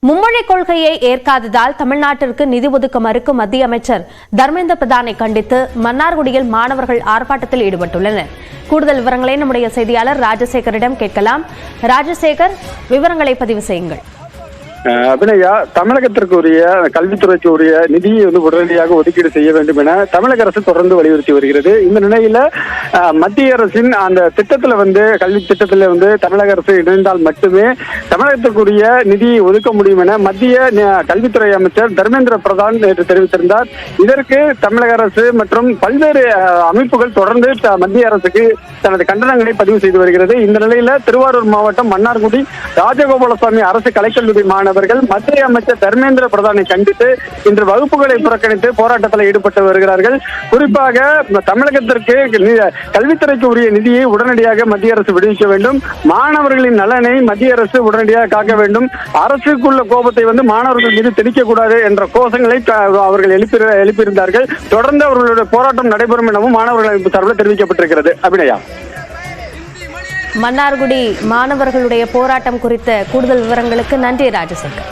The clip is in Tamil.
மும்மொழி கொள்கையை ஏற்காததால் தமிழ்நாட்டிற்கு நிதி ஒதுக்க மறுக்கும் மத்திய அமைச்சர் தர்மேந்திர பிரதானை கண்டித்து மன்னார்குடியில் மாணவர்கள் ஆர்ப்பாட்டத்தில் ஈடுபட்டுள்ளனர். கூடுதல் விவரங்களை நம்முடைய செய்தியாளர் ராஜசேகரிடம் கேட்கலாம். ராஜசேகர், விவரங்களை பதிவு செய்யுங்கள். அபிநயா, தமிழகத்திற்கு உரிய கல்வித்துறைக்கு உரிய நிதியை உடனடியாக ஒதுக்கீடு செய்ய வேண்டும் என தமிழக அரசு தொடர்ந்து வலியுறுத்தி வருகிறது. இந்த நிலையில மத்திய அரசின் அந்த திட்டத்துல கல்வி திட்டத்துல தமிழக அரசு இணைந்தால் மட்டுமே தமிழகத்திற்குரிய நிதியை ஒதுக்க முடியும் என மத்திய கல்வித்துறை அமைச்சர் தர்மேந்திர பிரதான் நேற்று தெரிவித்திருந்தார். இதற்கு தமிழக அரசு மற்றும் பல்வேறு அமைப்புகள் தொடர்ந்து மத்திய அரசுக்கு தனது கண்டனங்களை பதிவு செய்து வருகிறது. இந்த நிலையில திருவாரூர் மாவட்டம் மன்னார்குடி ராஜகோபாலசுவாமி அரசு கலைக்கல்லூரி மாணவர்கள் மத்திய அமைச்சர் தர்மேந்திர பிரதானை கண்டித்து இன்று வகுப்புகளை புறக்கணித்து போராட்டத்தில் ஈடுபட்டு வருகிறார்கள். குறிப்பாக தமிழகத்திற்கு கல்வித்துறைக்கு உரிய நிதியை உடனடியாக மத்திய அரசு விடுவிக்க வேண்டும், மாணவர்களின் நலனை மத்திய அரசு உடனடியாக காக்க வேண்டும், அரசுக்குள்ள கோபத்தை மாணவர்கள் மீது திணிக்கக்கூடாது என்ற கோஷங்களை அவர்கள் எழுப்பியிருந்தார்கள். தொடர்ந்து அவர்களுடைய போராட்டம் நடைபெறும் எனவும் மாணவர்கள் அமைப்பு சார்பில் தெரிவிக்கப்பட்டிருக்கிறது. அபிநயா, மன்னார்குடி மாணவர்களுடைய போராட்டம் குறித்த கூடுதல் விவரங்களுக்கு நன்றி ராஜசேகர்.